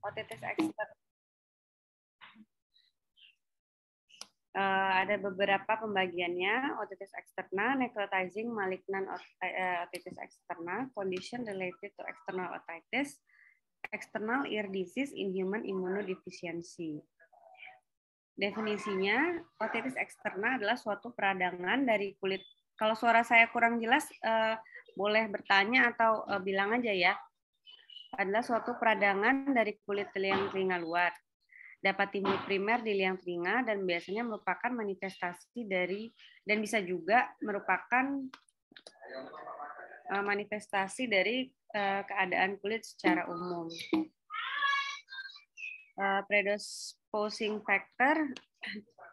Otitis eksterna. Ada beberapa pembagiannya. Otitis eksterna, necrotizing malignant otitis eksterna, condition related to external otitis, external ear disease in human immunodeficiency. Definisinya, otitis eksterna adalah suatu peradangan dari kulit. Kalau suara saya kurang jelas, boleh bertanya atau bilang aja ya. Adalah suatu peradangan dari kulit telinga luar. Dapat timbul primer di liang telinga dan biasanya merupakan manifestasi dari, dan bisa juga merupakan manifestasi dari keadaan kulit secara umum. Predisposing factor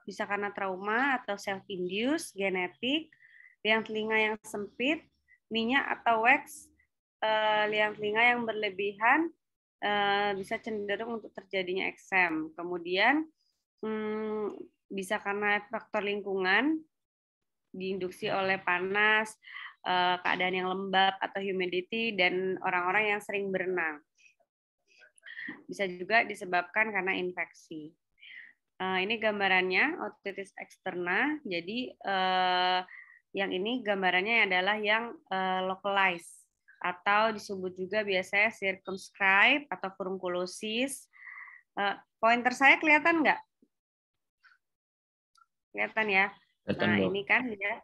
bisa karena trauma atau self-induced, genetik, liang telinga yang sempit, minyak atau wax, liang telinga yang berlebihan, bisa cenderung untuk terjadinya eksem. Kemudian bisa karena faktor lingkungan, diinduksi oleh panas, keadaan yang lembab atau humidity, dan orang-orang yang sering berenang. Bisa juga disebabkan karena infeksi. Ini gambarannya otitis eksterna. Jadi yang ini gambarannya adalah yang localized, atau disebut juga biasanya circumscribe atau furunculosis. Pointer saya kelihatan nggak? Kelihatan ya? Nah, ini kan ya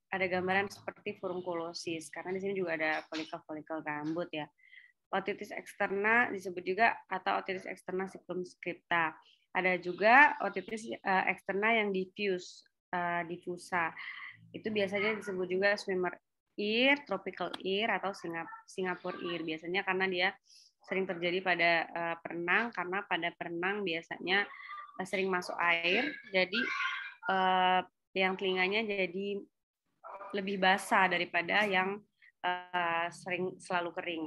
ada gambaran seperti furunculosis, karena di sini juga ada folikel-folikel rambut ya. Otitis eksterna disebut juga atau otitis eksterna circumscripta. Ada juga otitis eksterna yang diffusa. Itu biasanya disebut juga swimmer ear, tropical ear, atau Singapore ear. Biasanya karena dia sering terjadi pada perenang, karena pada perenang biasanya sering masuk air, jadi yang telinganya jadi lebih basah daripada yang sering selalu kering.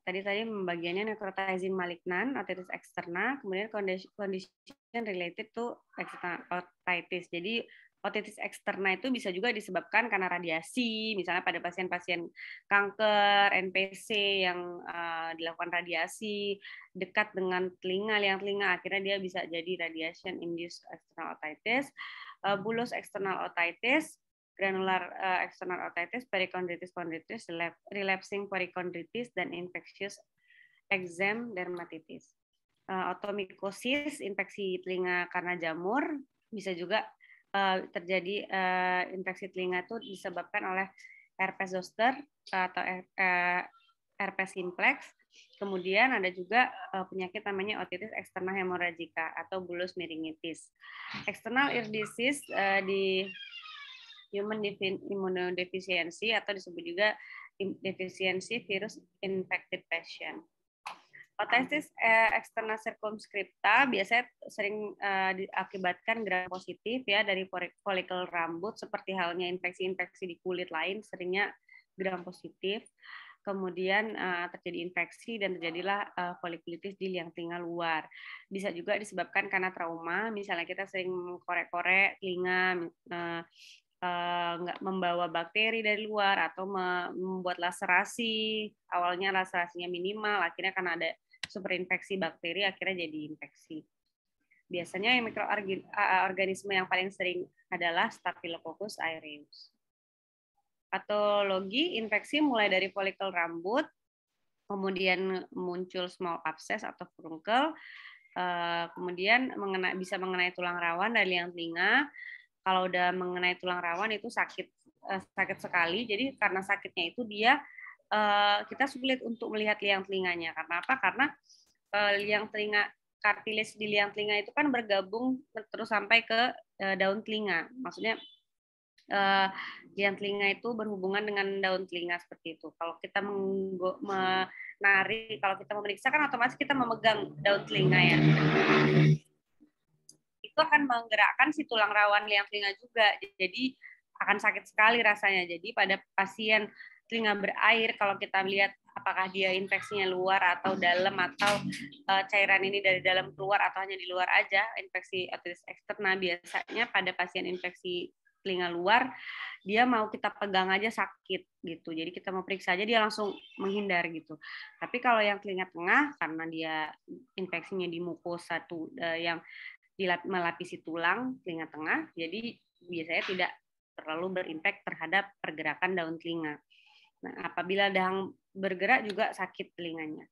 Tadi pembagiannya necrotizing malignant, otitis eksterna, kemudian condition related to external otitis. Jadi otitis eksterna itu bisa juga disebabkan karena radiasi, misalnya pada pasien-pasien kanker, NPC yang dilakukan radiasi dekat dengan telinga, liang telinga, akhirnya dia bisa jadi radiation induced external otitis. Bullous external otitis, granular external otitis, perichondritis, chondritis, relapsing perichondritis, dan infectious eczema dermatitis. Otomycosis, infeksi telinga karena jamur, bisa juga terjadi infeksi telinga itu disebabkan oleh herpes zoster atau herpes simplex. Kemudian ada juga penyakit namanya otitis eksterna hemorrhagica atau bullous meningitis. External ear disease di human immunodeficiency atau disebut juga defisiensi virus infected patient. Otitis eksterna circumscripta biasanya sering diakibatkan gram positif ya dari folikel rambut, seperti halnya infeksi-infeksi di kulit lain seringnya gram positif. Kemudian terjadi infeksi dan terjadilah folikulitis di liang telinga luar. Bisa juga disebabkan karena trauma, misalnya kita sering korek-korek telinga, nggak membawa bakteri dari luar, atau membuat laserasi, awalnya laserasinya minimal, akhirnya karena ada superinfeksi bakteri akhirnya jadi infeksi. Biasanya yang mikroorganisme yang paling sering adalah Staphylococcus aureus. Patologi infeksi mulai dari folikel rambut, kemudian muncul small abscess atau furunkel, kemudian bisa mengenai tulang rawan dari liang telinga. Kalau udah mengenai tulang rawan itu sakit sekali. Jadi karena sakitnya itu kita sulit untuk melihat liang telinganya. Karena apa? Karena liang telinga, kartilis di liang telinga itu kan bergabung terus sampai ke daun telinga. Maksudnya liang telinga itu berhubungan dengan daun telinga seperti itu. Kalau kita menarik, kalau kita memeriksa kan otomatis kita memegang daun telinga ya. Itu akan menggerakkan si tulang rawan liang telinga juga. Jadi akan sakit sekali rasanya. Jadi pada pasien telinga berair, kalau kita lihat apakah dia infeksinya luar atau dalam, atau cairan ini dari dalam keluar atau hanya di luar aja, infeksi otitis eksterna biasanya pada pasien infeksi telinga luar, dia mau kita pegang aja sakit gitu. Jadi kita mau periksa aja dia langsung menghindar gitu. Tapi kalau yang telinga tengah karena dia infeksinya di mukosa yang melapisi tulang telinga tengah, jadi biasanya tidak terlalu berimpact terhadap pergerakan daun telinga. Nah, apabila dahang bergerak juga sakit telinganya.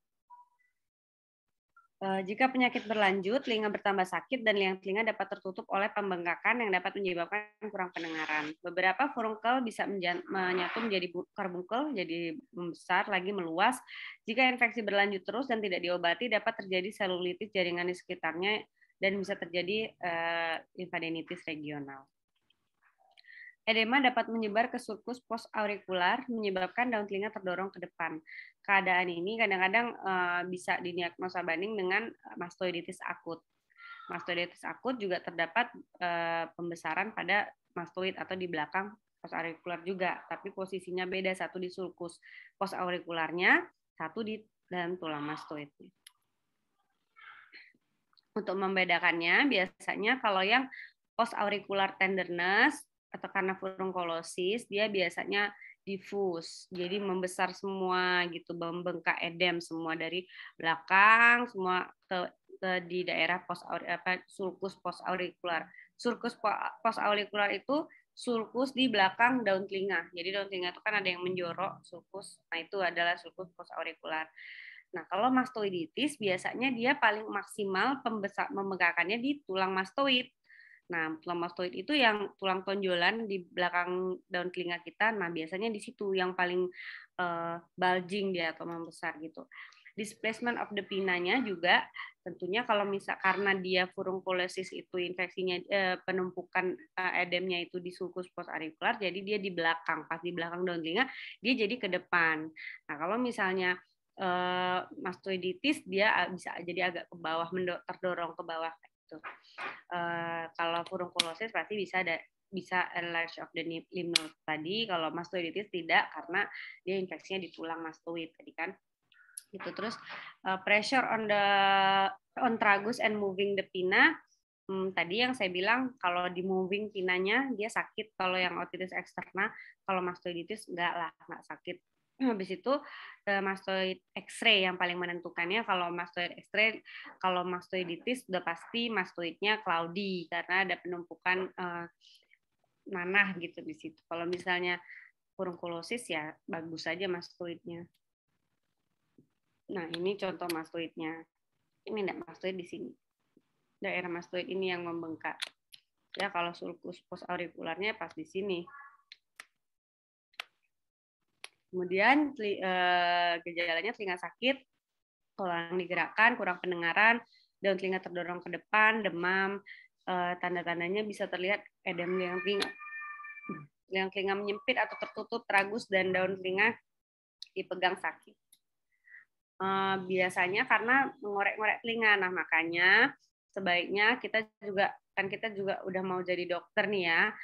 Jika penyakit berlanjut, telinga bertambah sakit dan liang telinga dapat tertutup oleh pembengkakan yang dapat menyebabkan kurang pendengaran. Beberapa furunkel bisa menyatu menjadi karbunkel, jadi membesar lagi meluas. Jika infeksi berlanjut terus dan tidak diobati, dapat terjadi selulitis jaringan di sekitarnya dan bisa terjadi limfadenitis regional. Edema dapat menyebar ke sulcus postaurikular, menyebabkan daun telinga terdorong ke depan. Keadaan ini kadang-kadang bisa didiagnosa banding dengan mastoiditis akut. Mastoiditis akut juga terdapat pembesaran pada mastoid atau di belakang postaurikular juga, tapi posisinya beda, satu di sulcus postaurikularnya, satu di dalam tulang mastoidnya. Untuk membedakannya, biasanya kalau yang postaurikular tenderness atau karena furunkolosis, dia biasanya diffuse, jadi membesar semua gitu, membengkak edem semua dari belakang, semua ke di daerah sulcus postaurikular. Sulcus postaurikular itu sulcus di belakang daun telinga. Jadi daun telinga itu kan ada yang menjorok sulcus, nah itu adalah sulcus postaurikular. Nah, kalau mastoiditis biasanya dia paling maksimal membengkakannya di tulang mastoid. Nah, tulang mastoid itu yang tulang tonjolan di belakang daun telinga kita. Nah, biasanya di situ yang paling bulging dia atau membesar gitu. Displacement of the pinanya juga tentunya kalau misal karena dia furunkolosis itu infeksinya penumpukan edemnya itu di sulcus postaurikular, jadi dia di belakang, pas di belakang daun telinga dia jadi ke depan. Nah, kalau misalnya mastoiditis dia bisa jadi agak ke bawah, terdorong ke bawah gitu. Kalau furunkolosis pasti bisa enlarge of the lymph node tadi. Kalau mastoiditis tidak karena dia infeksinya di tulang mastoid tadi kan. Gitu. Terus pressure on tragus and moving the pinna. Tadi yang saya bilang kalau di moving pinanya dia sakit, kalau yang otitis externa, kalau mastoiditis enggak sakit. Habis itu mastoid X-ray yang paling menentukannya. Kalau mastoid X-ray, kalau mastoiditis udah pasti mastoidnya cloudy karena ada penumpukan nanah gitu di situ. Kalau misalnya furunkolosis ya bagus saja mastoidnya. Nah, ini contoh mastoidnya. Ini enggak mastoid di sini. Daerah mastoid ini yang membengkak. Ya, kalau sulcus postaurikularnya pas di sini. Kemudian gejalanya telinga sakit, tulang digerakkan, kurang pendengaran, daun telinga terdorong ke depan, demam, tanda-tandanya bisa terlihat edem liang telinga. Liang telinga menyempit atau tertutup, tragus, dan daun telinga dipegang sakit. Biasanya karena mengorek-ngorek telinga, nah makanya sebaiknya kita juga udah mau jadi dokter nih ya,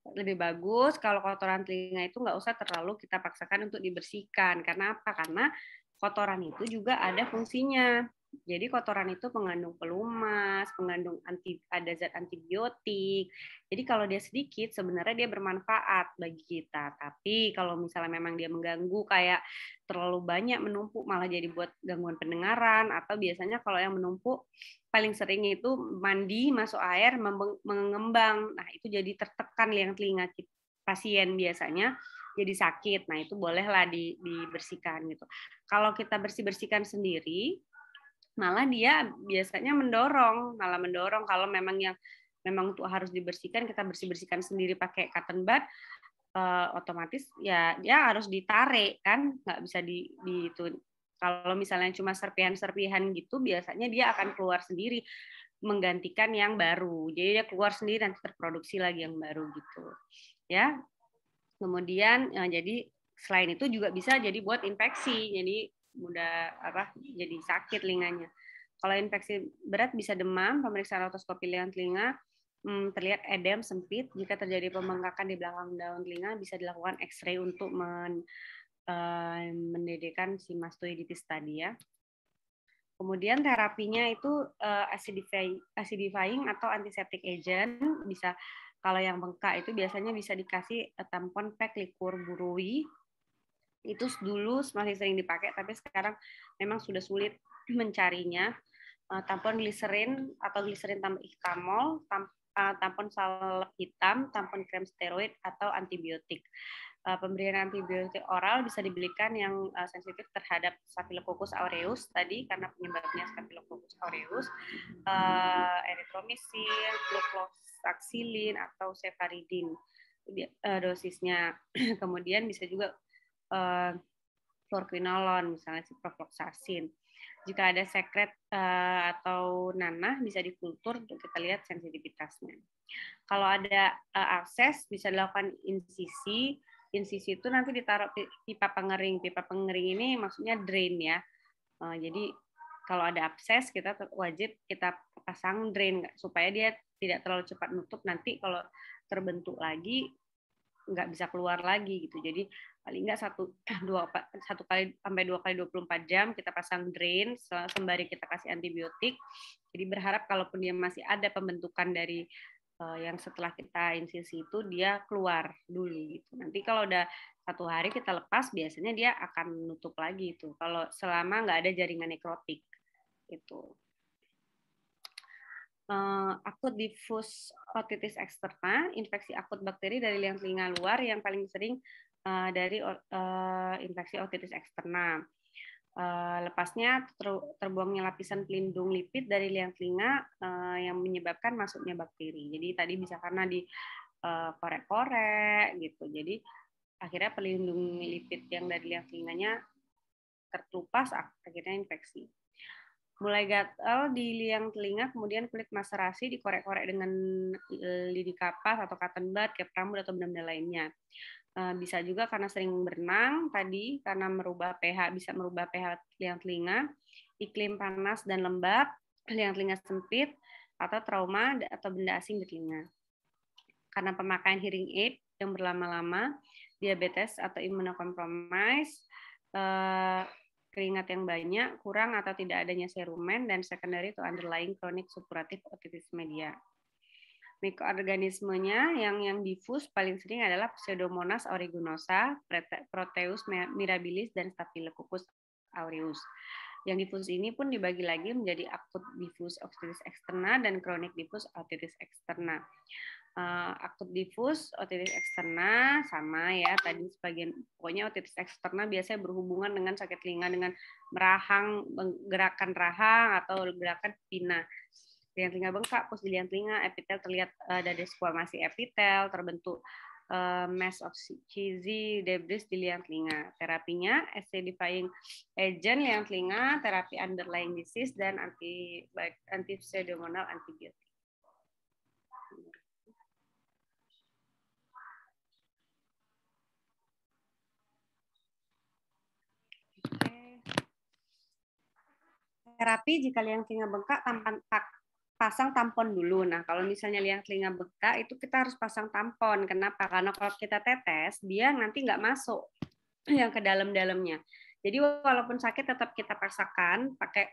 lebih bagus kalau kotoran telinga itu nggak usah terlalu kita paksakan untuk dibersihkan. Karena apa? Karena kotoran itu juga ada fungsinya. Jadi kotoran itu mengandung pelumas, ada zat antibiotik. Jadi kalau dia sedikit sebenarnya dia bermanfaat bagi kita. Tapi kalau misalnya memang dia mengganggu kayak terlalu banyak menumpuk malah jadi buat gangguan pendengaran, atau biasanya kalau yang menumpuk paling sering itu mandi masuk air mengembang. Nah, itu jadi tertekan liang telinga pasien biasanya jadi sakit. Nah, itu bolehlah dibersihkan gitu. Kalau kita bersihkan sendiri malah dia biasanya malah mendorong kalau memang untuk harus dibersihkan, kita bersihkan sendiri pakai cotton bud, otomatis ya dia harus ditarik kan, nggak bisa itu. Kalau misalnya cuma serpihan-serpihan gitu, biasanya dia akan keluar sendiri menggantikan yang baru. Jadi dia keluar sendiri nanti terproduksi lagi yang baru gitu. Ya. Kemudian jadi selain itu juga bisa jadi buat infeksi. Jadi jadi sakit telinganya. Kalau infeksi berat bisa demam, pemeriksaan otoskopi liang telinga, terlihat edem sempit. Jika terjadi pembengkakan di belakang daun telinga, bisa dilakukan X-ray untuk mendedikkan si mastoiditis tadi ya. Kemudian terapinya itu acidifying atau antiseptic agent, bisa Kalau yang bengkak itu biasanya bisa dikasih tampon pack liquor burui. Itu dulu masih sering dipakai, tapi sekarang memang sudah sulit mencarinya. Tampon gliserin atau gliserin tambah ikamol, tampon salep hitam, tampon krem steroid, atau antibiotik. Pemberian antibiotik oral bisa diberikan yang sensitif terhadap Staphylococcus aureus tadi karena penyebabnya Staphylococcus aureus, erythromycin, flucloxacillin, atau cefaridin dosisnya. Kemudian bisa juga fluoroquinolone, misalnya ciprofloxacin. Jika ada sekret atau nanah bisa dikultur untuk kita lihat sensitivitasnya. Kalau ada abses bisa dilakukan insisi. Insisi itu nanti ditaruh pipa pengering. Pipa pengering ini maksudnya drain ya. Jadi kalau ada abses kita wajib kita pasang drain supaya dia tidak terlalu cepat nutup. Nanti kalau terbentuk lagi nggak bisa keluar lagi gitu. Jadi paling nggak satu kali sampai 2 kali 24 jam kita pasang drain sembari kita kasih antibiotik. Jadi berharap kalaupun dia masih ada pembentukan dari yang setelah kita insisi itu dia keluar dulu gitu. Nanti kalau udah 1 hari kita lepas biasanya dia akan nutup lagi itu. Kalau selama nggak ada jaringan nekrotik itu. Akut diffuse otitis externa, infeksi akut bakteri dari liang telinga luar yang paling sering dari infeksi otitis externa. Lepasnya terbuangnya lapisan pelindung lipid dari liang telinga yang menyebabkan masuknya bakteri. Jadi tadi bisa karena di korek-korek gitu. Jadi akhirnya pelindung lipid yang dari liang telinganya terkelupas, akhirnya infeksi. Mulai gatal di liang telinga, kemudian kulit maserasi dikorek-korek dengan lidi kapas atau cotton bud, kayak rambut atau benda-benda lainnya. Bisa juga karena sering berenang tadi, karena bisa merubah pH liang telinga, iklim panas dan lembab, liang telinga sempit, atau trauma atau benda asing di telinga. Karena pemakaian hearing aid yang berlama-lama, diabetes atau immunocompromise, keringat yang banyak, kurang atau tidak adanya serumen, dan secondary to underlying chronic suppurative otitis media. Mikroorganismenya yang difus paling sering adalah Pseudomonas aeruginosa, Proteus mirabilis, dan Staphylococcus aureus. Yang difus ini pun dibagi lagi menjadi akut diffuse otitis externa dan kronik diffuse otitis externa. Akut diffuse otitis externa sama ya tadi sebagian, pokoknya otitis externa biasanya berhubungan dengan sakit telinga dengan merahang, gerakan rahang atau gerakan pina. Liang telinga bengkak, pus di liang telinga, epitel terlihat ada squamasi epitel, terbentuk mass of cheesy debris di liang telinga. Terapinya acidifying agent liang telinga, terapi underlying disease, dan anti-pseudomonal antibiotik. Terapi jika liang telinga bengkak, pasang tampon dulu. Nah, kalau misalnya liang telinga bengkak itu kita harus pasang tampon. Kenapa? Karena kalau kita tetes, dia nanti nggak masuk yang ke dalam-dalamnya. Jadi walaupun sakit tetap kita paksakan pakai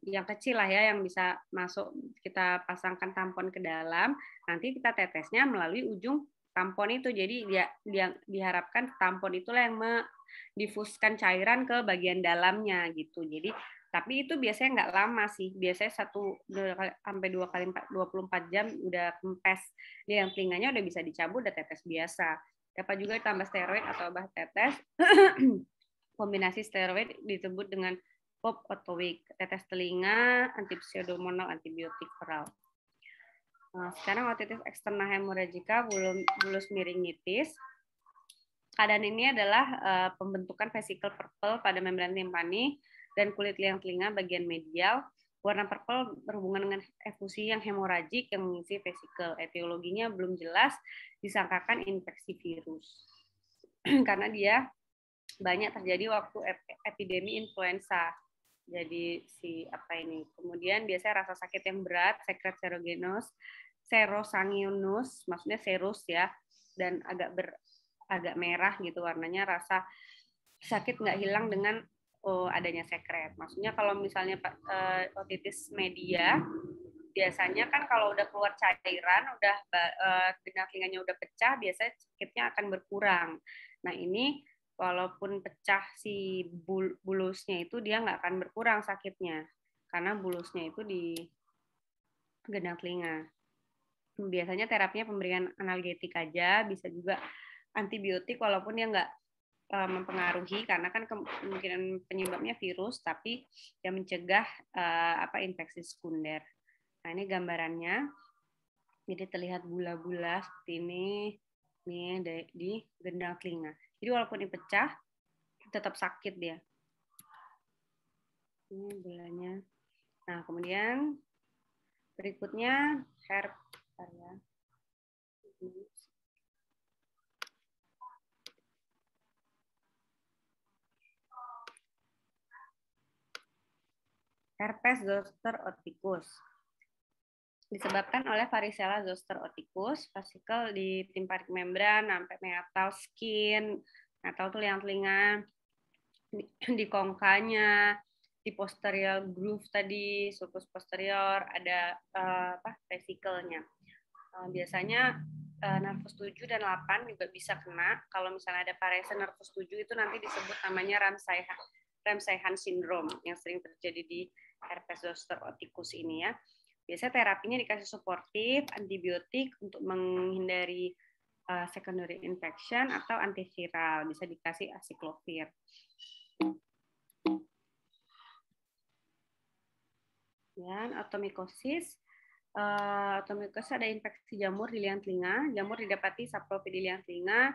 yang kecil lah ya yang bisa masuk, kita pasangkan tampon ke dalam. Nanti kita tetesnya melalui ujung tampon itu. Jadi dia diharapkan tampon itulah yang mendifuskan cairan ke bagian dalamnya gitu. Jadi tapi itu biasanya nggak lama sih, biasanya 1-2 kali 24 jam udah kempes liang telinganya, udah bisa dicabut, udah tetes biasa. Dapat juga ditambah steroid atau obat tetes. Kombinasi steroid disebut dengan pop atau wig, tetes telinga, antipseudomonal, antibiotik oral. Nah, sekarang otitis externa hemorrhagica bullous meningitis. Keadaan ini adalah pembentukan vesicle purple pada membran timpani dan kulit liang telinga bagian medial. Warna purple berhubungan dengan efusi yang hemoragik yang mengisi vesicle. Etiologinya belum jelas, disangkakan infeksi virus. Karena dia banyak terjadi waktu epidemi influenza. Jadi kemudian biasanya rasa sakit yang berat, sekret serosanguinus, maksudnya serus ya, dan agak merah gitu warnanya, rasa sakit nggak hilang dengan adanya sekret. Maksudnya kalau misalnya otitis media biasanya kan kalau udah keluar cairan, udah genang telinganya udah pecah, biasanya sakitnya akan berkurang. Nah ini walaupun pecah si bulusnya itu dia nggak akan berkurang sakitnya karena bulusnya itu di genang telinga. Biasanya terapinya pemberian analgetik aja, bisa juga antibiotik walaupun dia nggak mempengaruhi karena kan kemungkinan penyebabnya virus, tapi yang mencegah infeksi sekunder. Nah ini gambarannya, jadi terlihat bula-bula seperti ini di gendang telinga. Jadi walaupun dipecah, tetap sakit dia. Ini bulanya. Nah kemudian berikutnya herpes zoster oticus. Disebabkan oleh varicella zoster oticus, vasikel di timpanik membran, sampai meatal skin, meatal tuh yang telinga, di kongkanya, di posterior groove tadi, sulcus posterior, ada vesikelnya. Biasanya nervus 7 dan 8 juga bisa kena. Kalau misalnya ada parese nervus 7 itu nanti disebut namanya Ramsay-Hunt syndrome yang sering terjadi di herpes zoster oticus ini ya. Biasanya terapinya dikasih suportif, antibiotik untuk menghindari secondary infection atau antiviral, bisa dikasih acyclovir. Dan otomikosis. Otomikosis ada infeksi jamur di liang telinga. Jamur didapati sapropid di liang telinga,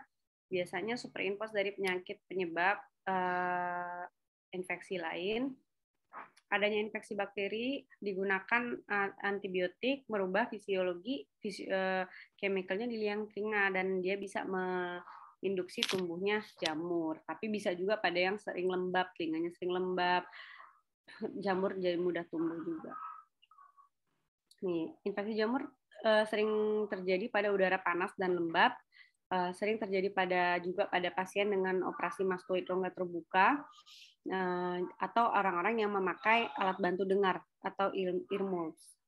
biasanya superimpos dari penyakit penyebab infeksi lain. Adanya infeksi bakteri, digunakan antibiotik merubah fisiologi chemicalnya di liang telinga dan dia bisa menginduksi tumbuhnya jamur. Tapi bisa juga pada yang sering lembab, telinganya sering lembab, jamur jadi mudah tumbuh juga. Nih, infeksi jamur sering terjadi pada udara panas dan lembab, sering terjadi juga pada pasien dengan operasi mastoid rongga terbuka, atau orang-orang yang memakai alat bantu dengar atau earmuffs.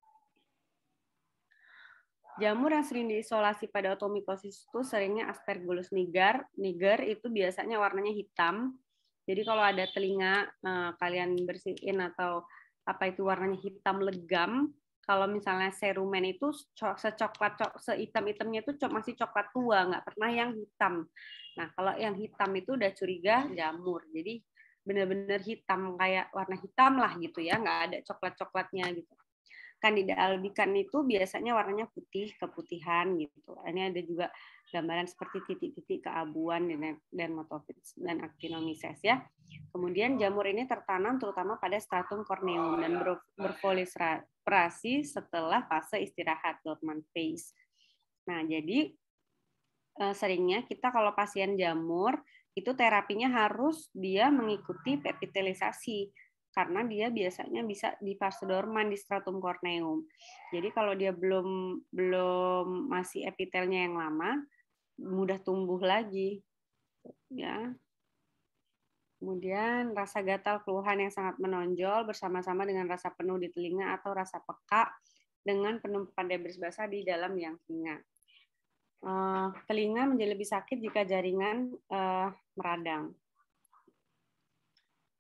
Jamur yang sering diisolasi pada otomikosis itu seringnya Aspergillus niger. Niger itu biasanya warnanya hitam. Jadi kalau ada telinga kalian bersihin atau apa itu warnanya hitam legam, kalau misalnya serumen itu sehitam-hitamnya itu masih coklat tua, nggak pernah yang hitam. Nah kalau yang hitam itu udah curiga jamur. Jadi benar-benar hitam kayak warna hitam lah gitu ya, nggak ada coklat-coklatnya gitu. Candida albicans itu biasanya warnanya putih, keputihan gitu. Ini ada juga gambaran seperti titik-titik keabuan dermatophis dan actinomyces ya. Kemudian jamur ini tertanam terutama pada stratum corneum dan berproliferasi setelah fase istirahat dormant phase. Nah, jadi seringnya kita kalau pasien jamur itu terapinya harus dia mengikuti epitelisasi karena dia biasanya bisa di fase dorman di stratum corneum. Jadi kalau dia belum masih epitelnya yang lama, mudah tumbuh lagi. Ya. Kemudian rasa gatal keluhan yang sangat menonjol bersama-sama dengan rasa penuh di telinga atau rasa peka dengan penumpukan debris basah di dalam liang telinga. Telinga menjadi lebih sakit jika jaringan meradang.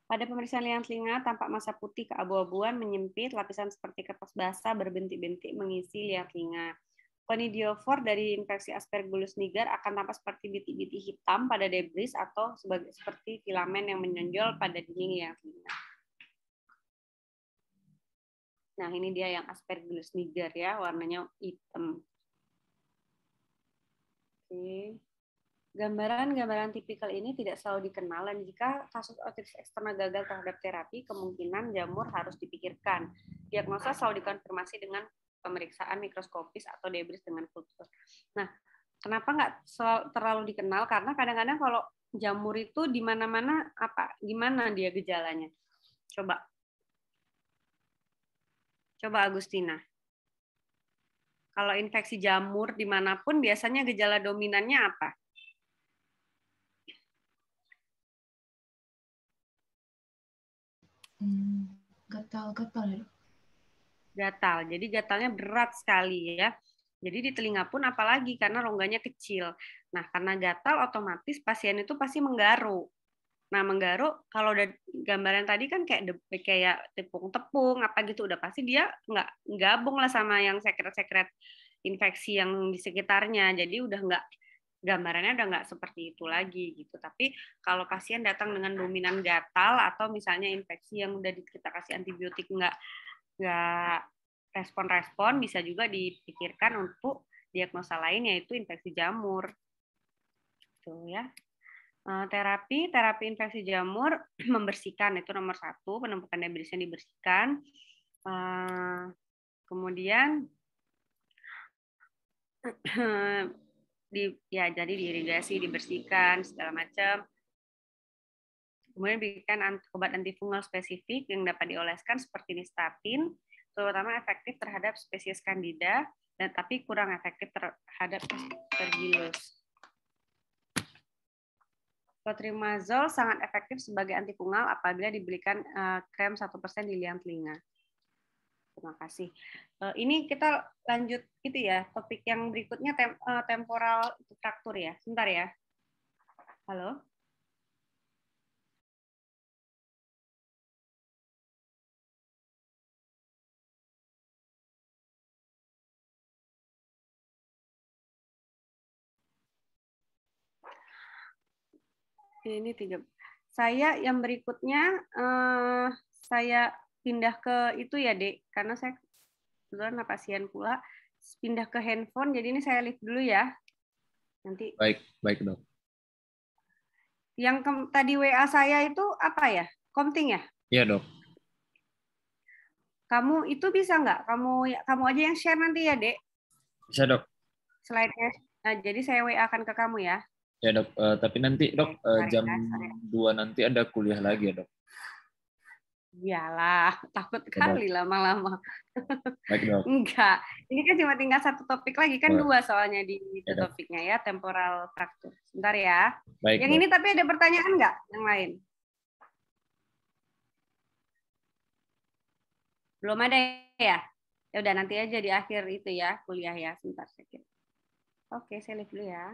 Pada pemeriksaan liang telinga, tampak massa putih keabu-abuan menyempit, lapisan seperti kertas basah berbintik-bintik mengisi liang telinga. Conidiophore dari infeksi Aspergillus niger akan tampak seperti bintik-bintik hitam pada debris atau seperti filamen yang menonjol pada dinding liang telinga. Nah, ini dia yang Aspergillus niger ya, warnanya hitam. Oke. Gambaran-gambaran tipikal ini tidak selalu dikenal dan jika kasus otitis eksterna gagal terhadap terapi, kemungkinan jamur harus dipikirkan. Diagnosa selalu dikonfirmasi dengan pemeriksaan mikroskopis atau debris dengan kultur. Nah, kenapa nggak terlalu dikenal? Karena kadang-kadang kalau jamur itu di mana-mana gimana dia gejalanya? Coba Agustina. Kalau infeksi jamur dimanapun biasanya gejala dominannya apa? Gatal-gatal ya. gatal. Jadi gatalnya berat sekali ya. Jadi di telinga pun apalagi karena rongganya kecil. Nah, karena gatal otomatis pasien itu pasti menggaruk. Nah, menggaruk kalau udah gambaran tadi kan kayak tepung-tepung apa gitu udah pasti dia nggak gabung lah sama yang sekret-sekret infeksi yang di sekitarnya. Jadi udah nggak gambarannya udah nggak seperti itu lagi gitu. Tapi kalau pasien datang dengan dominan gatal atau misalnya infeksi yang udah kita kasih antibiotik nggak respon-respon, bisa juga dipikirkan untuk diagnosa lain yaitu infeksi jamur. Tuh ya. Terapi infeksi jamur membersihkan itu nomor satu, penumpukan debrisnya dibersihkan. Kemudian jadi diirigasi, dibersihkan segala macam. Kemudian berikan obat antifungal spesifik yang dapat dioleskan seperti nystatin, terutama efektif terhadap spesies Candida, dan tapi kurang efektif terhadap Aspergillus. Clotrimazole sangat efektif sebagai antifungal apabila diberikan krem 1% di liang telinga. Terima kasih. Ini kita lanjut gitu ya, topik yang berikutnya temporal fraktur ya. Sebentar ya. Halo? Ini tiga. Saya yang berikutnya saya pindah ke itu ya, Dek, karena saya kebetulan pasien pula pindah ke handphone. Jadi ini saya lift dulu ya. Nanti. Baik, baik dok. Yang tadi WA saya itu apa ya? Komting ya? Iya dok. Kamu itu bisa nggak? Kamu aja yang share nanti ya, Dek. Bisa dok. Slide-nya. Nah, jadi saya WA akan ke kamu ya. Ya dok. Tapi nanti dok jam Ya. 2 nanti ada kuliah lagi ya dok. Iyalah, takut Ya, dok. kali lama-lama. Baik dok. Enggak, ini kan cuma tinggal satu topik lagi, kan Wah, dua soalnya di itu ya dok. topiknya ya, temporal fracture. Sebentar ya. Baik Yang dok. ini tapi ada pertanyaan nggak yang lain? Belum ada ya? Ya udah nanti aja di akhir itu ya, kuliah ya. Sebentar sedikit. Oke, saya lihat dulu ya.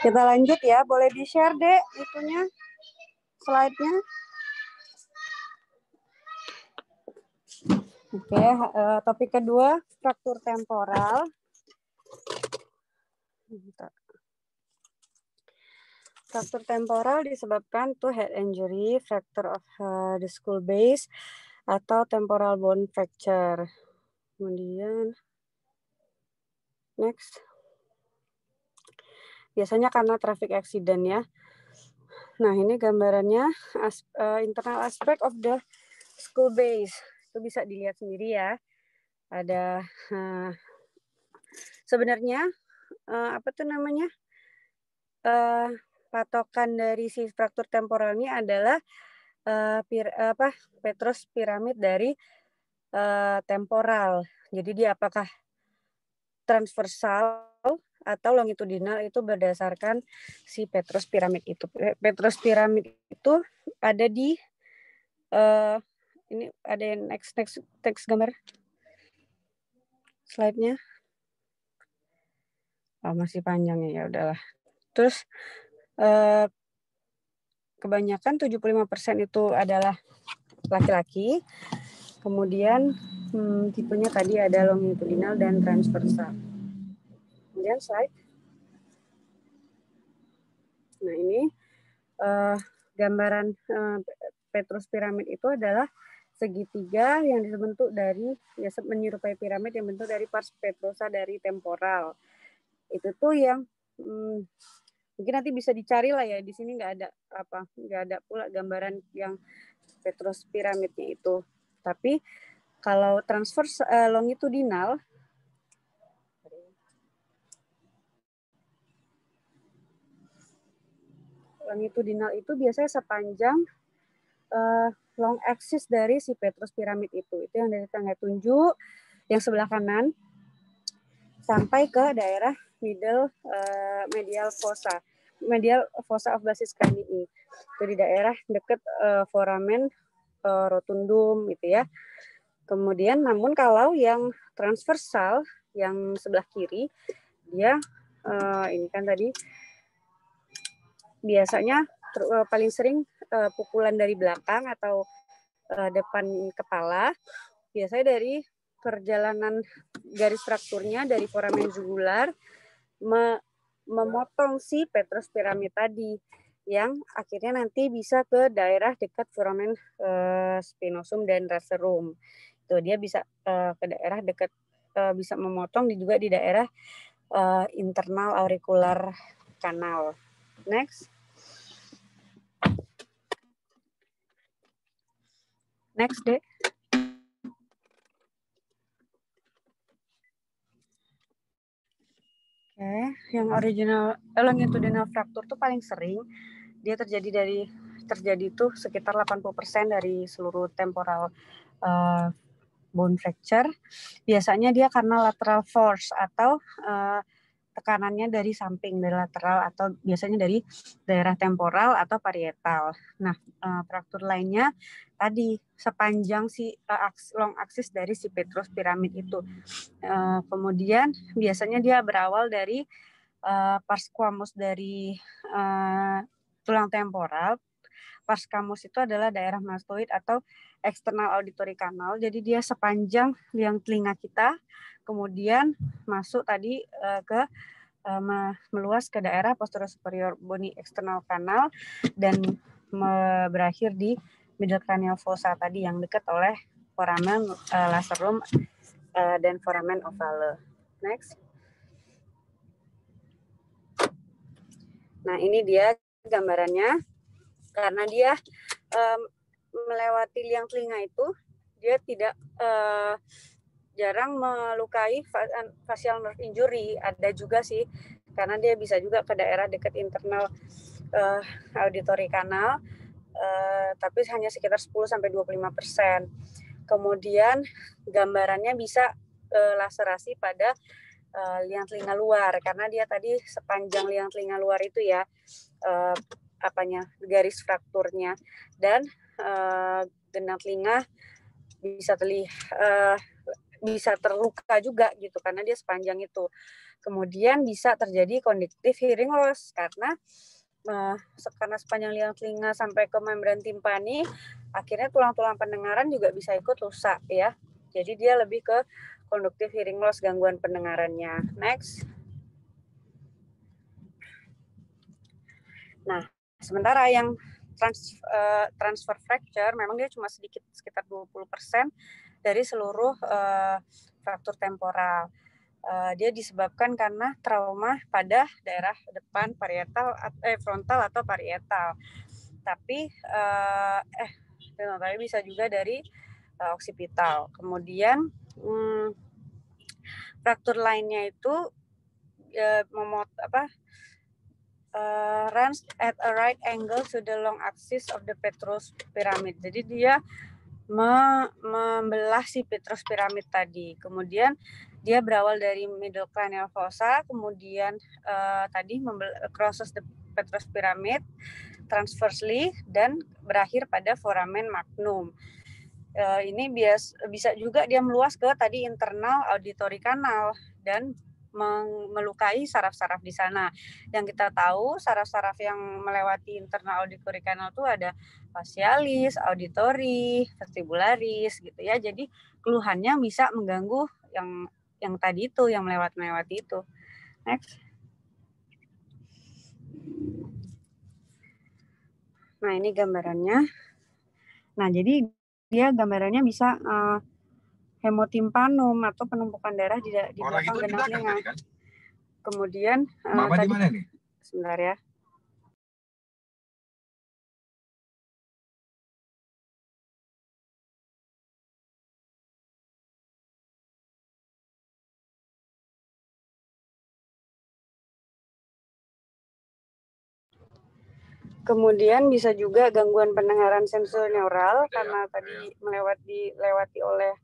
Kita lanjut ya, boleh di-share deh itunya, slide-nya. Oke, topik kedua, fraktur temporal. Fraktur temporal disebabkan tuh head injury, fracture of the skull base, atau temporal bone fracture. Kemudian, next. Biasanya karena traffic accident ya. Nah, ini gambarannya internal aspect of the skull base. Itu bisa dilihat sendiri ya. Ada sebenarnya apa tuh namanya? Patokan dari si fraktur temporal ini adalah Petrus piramid dari temporal. Jadi dia apakah transversal atau longitudinal itu berdasarkan si Petrus piramid itu. Petrus piramid itu ada di ini ada yang next gambar slide-nya. Oh, masih panjang ya udahlah. Terus kebanyakan 75% itu adalah laki-laki. Kemudian tipenya tadi ada longitudinal dan transversal. Kemudian slide. Nah ini gambaran Petrus piramid itu adalah segitiga yang dibentuk dari menyerupai piramid yang bentuk dari pars petrosa dari temporal. Itu tuh yang mungkin nanti bisa dicari lah ya, di sini nggak ada pula gambaran yang Petrus piramidnya itu. Tapi kalau transverse longitudinal itu biasanya sepanjang long axis dari si Petrus piramid itu yang dari tangga tunjuk yang sebelah kanan sampai ke daerah medial fossa of basis cranii. Itu di daerah dekat foramen rotundum gitu ya. Kemudian namun kalau yang transversal yang sebelah kiri dia ini kan tadi biasanya paling sering pukulan dari belakang atau depan kepala, biasanya dari perjalanan garis frakturnya dari foramen jugular memotong si Petrus piramid tadi yang akhirnya nanti bisa ke daerah dekat foramen spinosum dan racerum. Tuh dia bisa ke daerah dekat bisa memotong juga di daerah internal auricular kanal. Next. Next deh. Oke, yang original longitudinal fracture tuh paling sering dia terjadi tuh sekitar 80% dari seluruh temporal bone fracture. Biasanya dia karena lateral force atau tekanannya dari samping, dari lateral atau biasanya dari daerah temporal atau parietal. Nah, fraktur lainnya tadi sepanjang si long axis dari si Petrus piramid itu. Kemudian biasanya dia berawal dari pars squamous dari tulang temporal. Pars squamous itu adalah daerah mastoid atau external auditory canal. Jadi dia sepanjang liang telinga kita, kemudian masuk tadi ke meluas ke daerah posterior superior bony external canal dan berakhir di middle cranial fossa tadi yang dekat oleh foramen lacerum dan foramen ovale. Next. Nah ini dia gambarannya. Karena dia melewati liang telinga itu, dia tidak jarang melukai facial nerve injury. Ada juga sih, karena dia bisa juga ke daerah dekat internal auditory canal, tapi hanya sekitar 10-25%. Kemudian gambarannya bisa laserasi pada liang telinga luar, karena dia tadi sepanjang liang telinga luar itu ya, garis frakturnya, dan genang telinga bisa bisa terluka juga gitu karena dia sepanjang itu. Kemudian bisa terjadi conductive hearing loss karena sepanjang liang telinga sampai ke membran timpani, akhirnya tulang-tulang pendengaran juga bisa ikut rusak ya. Jadi dia lebih ke conductive hearing loss, gangguan pendengarannya. Next. Nah, sementara yang transfer fracture memang dia cuma sedikit, sekitar 20% dari seluruh fraktur temporal. Dia disebabkan karena trauma pada daerah depan parietal, frontal atau parietal. Tapi bisa juga dari oksipital. Kemudian fraktur lainnya itu runs at a right angle to the long axis of the petrous pyramid. Jadi dia membelah si petrous pyramid tadi. Kemudian dia berawal dari middle cranial fossa, kemudian tadi crosses the petrous pyramid transversely dan berakhir pada foramen magnum. Ini bisa juga dia meluas ke tadi internal auditory canal dan melukai saraf-saraf di sana. Yang kita tahu saraf-saraf yang melewati internal auditory canal itu ada facialis, auditory, vestibularis gitu ya. Jadi keluhannya bisa mengganggu yang tadi itu, yang melewati itu. Next. Nah, ini gambarannya. Nah, jadi dia gambarannya bisa hemotimpanum atau penumpukan darah di belakang gendang telinga. Kan? Kemudian Mama di mana nih? Sebentar ya. Kemudian bisa juga gangguan pendengaran sensorineural karena tadi dilewati oleh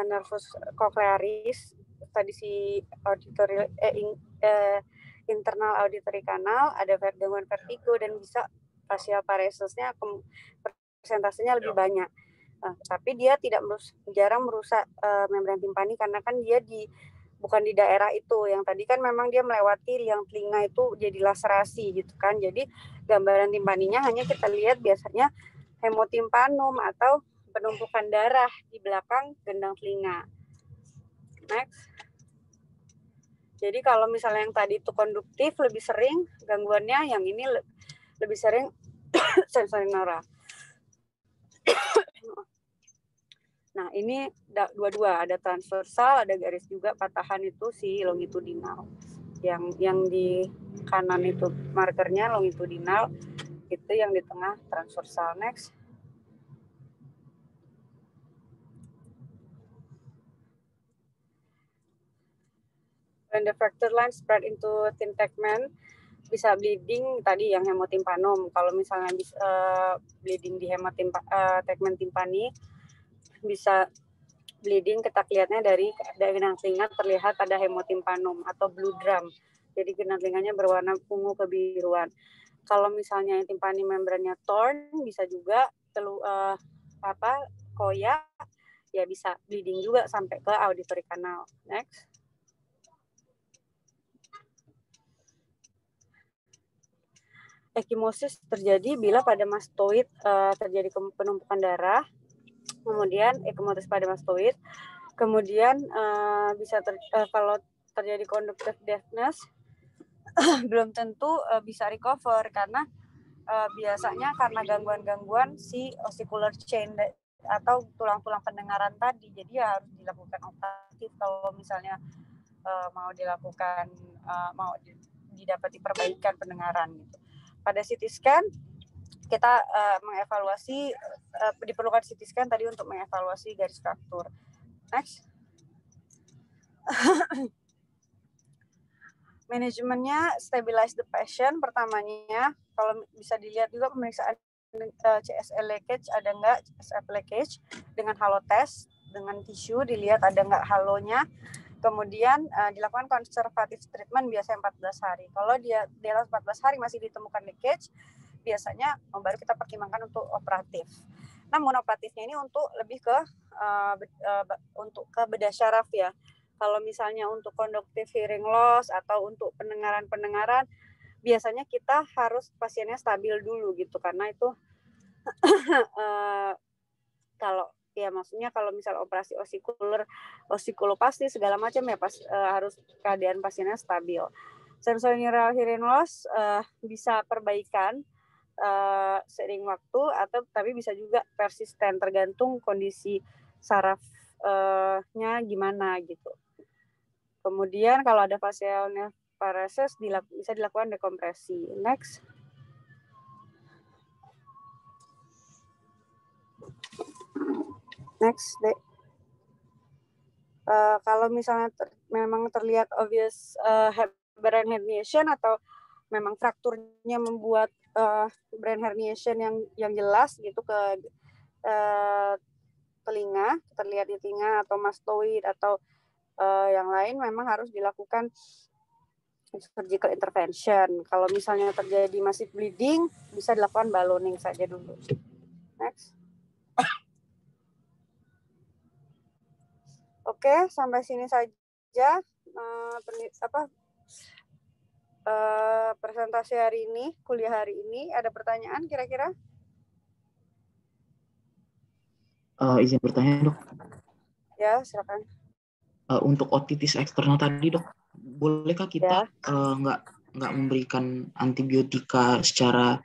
nervus cochlearis, tadi si auditory internal auditory canal, ada gangguan vertigo dan bisa facial paresisnya persentasenya lebih banyak. Tapi dia jarang merusak membran timpani karena kan dia bukan di daerah itu. Yang tadi kan memang dia melewati liang telinga itu jadi laserasi gitu kan. Jadi gambaran timpaninya hanya kita lihat biasanya hemotimpanum atau penumpukan darah di belakang gendang telinga. Next. Jadi kalau misalnya yang tadi itu konduktif lebih sering gangguannya, yang ini lebih sering sensorineural. Nah, ini dua-dua, ada transversal, ada garis juga patahan itu si longitudinal. Yang di kanan itu markernya longitudinal, itu yang di tengah transversal. Next. When the fracture line spread into thin tegment, bisa bleeding tadi yang hemotimpanum. Kalau misalnya bleeding di tegmen timpani, bisa bleeding, kita lihatnya dari gendang telinga terlihat ada hemotimpanum atau blue drum. Jadi gendang telinganya berwarna ungu kebiruan. Kalau misalnya yang timpani membrannya torn, bisa juga koyak, ya bisa bleeding juga sampai ke auditory canal. Next. Ekimosis terjadi bila pada mastoid terjadi penumpukan darah. Kemudian ekimosis pada mastoid, kemudian bisa kalau terjadi conductive deafness belum tentu bisa recover karena biasanya karena gangguan-gangguan si ossicular chain atau tulang-tulang pendengaran tadi, jadi harus dilakukan operatif kalau misalnya mau dilakukan mau didapati perbaikan pendengaran gitu. Pada CT scan kita mengevaluasi, diperlukan CT scan tadi untuk mengevaluasi garis fraktur. Next. Manajemennya stabilize the patient. Pertamanya, kalau bisa dilihat juga pemeriksaan CSF leakage, ada nggak CSF leakage dengan halo test, dengan tisu dilihat ada nggak halonya. Kemudian dilakukan conservative treatment biasanya 14 hari. Kalau dia dalam 14 hari masih ditemukan leakage, biasanya baru kita pertimbangkan untuk operatif. Namun operatifnya ini untuk lebih ke untuk ke bedah syaraf ya. Kalau misalnya untuk conductive hearing loss atau untuk pendengaran biasanya kita harus pasiennya stabil dulu gitu, karena itu kalau ya maksudnya kalau misal operasi osikuloplasti segala macam ya harus keadaan pasiennya stabil. Sensorineural hearing loss bisa perbaikan seiring waktu atau tapi bisa juga persisten tergantung kondisi sarafnya gimana gitu. Kemudian kalau ada facial nerve paresis bisa dilakukan dekompresi. Next. Next, Dek. Kalau misalnya memang terlihat obvious brain herniation atau memang frakturnya membuat brain herniation yang jelas gitu ke telinga, terlihat di telinga atau mastoid atau yang lain, memang harus dilakukan surgical intervention. Kalau misalnya terjadi massive bleeding, bisa dilakukan ballooning saja dulu. Next. Oke, sampai sini saja presentasi hari ini, kuliah hari ini. Ada pertanyaan kira-kira? Izin bertanya, Dok. Ya, silakan. Untuk otitis eksternal tadi, Dok, bolehkah kita nggak memberikan antibiotika secara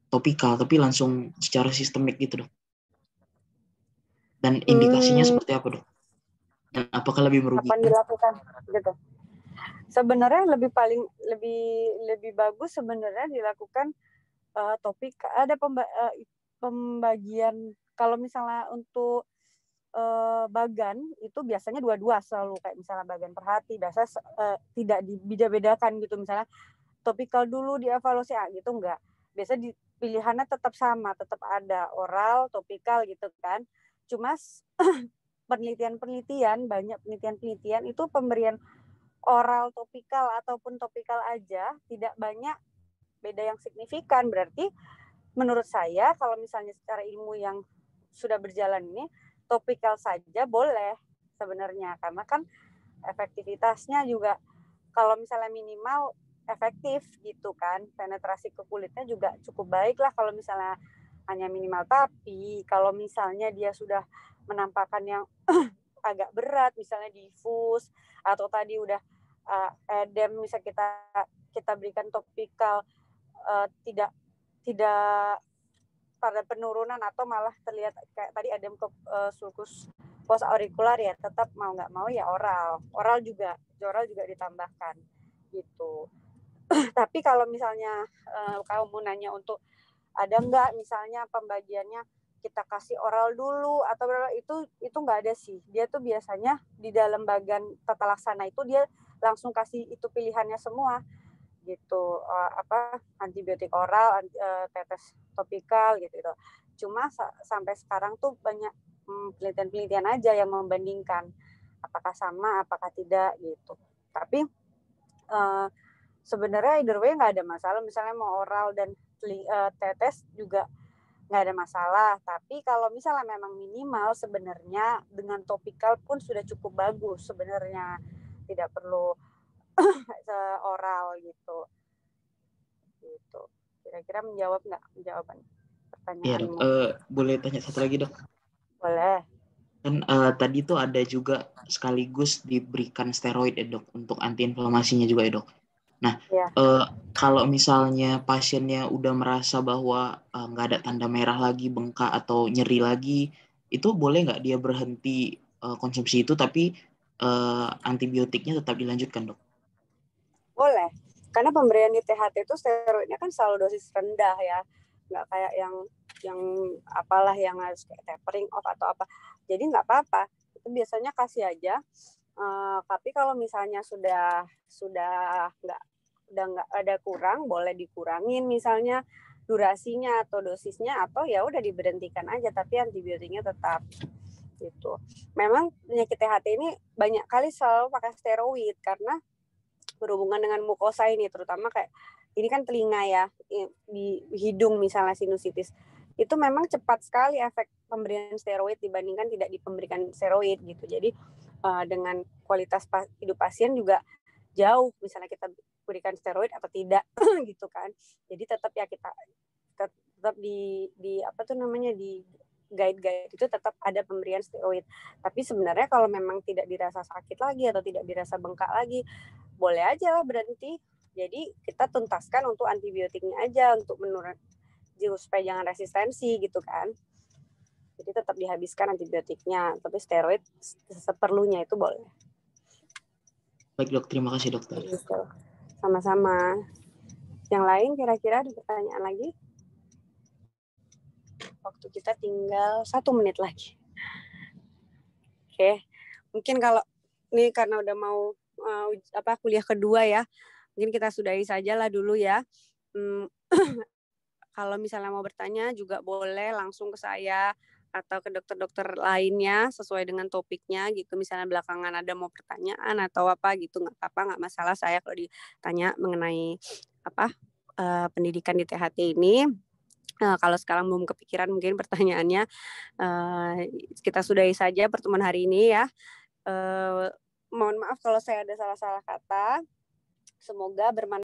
topikal, tapi langsung secara sistemik gitu, Dok? Dan indikasinya seperti apa, Dok? Dan apakah lebih merugikan? Kapan dilakukan gitu? Sebenarnya lebih bagus sebenarnya dilakukan topik. Ada pembagian kalau misalnya untuk bagan itu biasanya dua-dua selalu, kayak misalnya bagan perhati biasa tidak dibeda-bedakan gitu, misalnya topikal dulu dievaluasi gitu enggak. Biasa pilihannya tetap sama, tetap ada oral, topikal gitu kan. Cuma banyak penelitian itu pemberian oral topikal ataupun topikal aja tidak banyak beda yang signifikan. Berarti menurut saya kalau misalnya secara ilmu yang sudah berjalan ini topikal saja boleh sebenarnya, karena kan efektivitasnya juga kalau misalnya minimal efektif gitu kan, penetrasi ke kulitnya juga cukup baik lah kalau misalnya hanya minimal. Tapi kalau misalnya dia sudah menampakkan yang agak berat, misalnya diffus atau tadi udah edem, bisa kita berikan topikal tidak pada penurunan atau malah terlihat kayak tadi edem ke sulcus post aurikular, ya tetap mau nggak mau ya oral juga ditambahkan gitu. Tapi kalau misalnya kamu nanya untuk ada nggak misalnya pembagiannya kita kasih oral dulu atau itu nggak ada sih. Dia tuh biasanya di dalam bagian tata laksana itu dia langsung kasih itu pilihannya semua gitu, antibiotik oral, tetes topikal gitu. Cuma sampai sekarang tuh banyak penelitian aja yang membandingkan apakah sama apakah tidak gitu. Tapi sebenarnya either way nggak ada masalah, misalnya mau oral dan tetes juga nggak ada masalah. Tapi kalau misalnya memang minimal sebenarnya dengan topikal pun sudah cukup bagus sebenarnya, tidak perlu oral gitu. Kira-kira menjawab nggak jawaban pertanyaanmu? Ya, boleh tanya satu lagi, Dok? Boleh. Kan tadi tuh ada juga sekaligus diberikan steroid ya, Dok, untuk antiinflamasinya juga ya, Dok. Nah, kalau misalnya pasiennya udah merasa bahwa nggak ada tanda merah lagi, bengkak atau nyeri lagi, itu boleh nggak dia berhenti konsumsi itu tapi antibiotiknya tetap dilanjutkan, Dok? Boleh, karena pemberian di THT itu steroidnya kan selalu dosis rendah ya, nggak kayak yang apalah yang harus kayak tapering off atau apa. Jadi nggak apa-apa, itu biasanya kasih aja. Tapi kalau misalnya sudah nggak ada kurang, boleh dikurangin misalnya durasinya atau dosisnya, atau ya udah diberhentikan aja tapi antibiotiknya tetap gitu. Memang penyakit THT ini banyak kali selalu pakai steroid karena berhubungan dengan mukosa ini, terutama kayak ini kan telinga ya, di hidung misalnya sinusitis. itu memang cepat sekali efek pemberian steroid dibandingkan tidak diberikan steroid gitu. Jadi dengan kualitas hidup pasien juga jauh, misalnya kita berikan steroid atau tidak gitu kan. Jadi tetap ya kita tetap di apa tuh namanya, di guide itu tetap ada pemberian steroid. Tapi sebenarnya kalau memang tidak dirasa sakit lagi atau tidak dirasa bengkak lagi, boleh aja lah berhenti. Jadi kita tuntaskan untuk antibiotiknya aja untuk menurun supaya jangan resistensi gitu kan. Jadi tetap dihabiskan antibiotiknya, tapi steroid seperlunya itu boleh. Baik dok, terima kasih dokter. Sama-sama. Yang lain kira-kira ada pertanyaan lagi? Waktu kita tinggal 1 menit lagi. Oke, mungkin kalau ini karena udah mau kuliah kedua ya, mungkin kita sudahi saja lah dulu ya. Kalau misalnya mau bertanya juga boleh langsung ke saya atau ke dokter-dokter lainnya sesuai dengan topiknya gitu. Misalnya belakangan ada mau pertanyaan atau apa gitu, nggak apa-apa, nggak masalah saya kalau ditanya mengenai pendidikan di THT ini. Kalau sekarang belum kepikiran mungkin pertanyaannya, kita sudahi saja pertemuan hari ini ya. Mohon maaf kalau saya ada salah-salah kata. Semoga bermanfaat.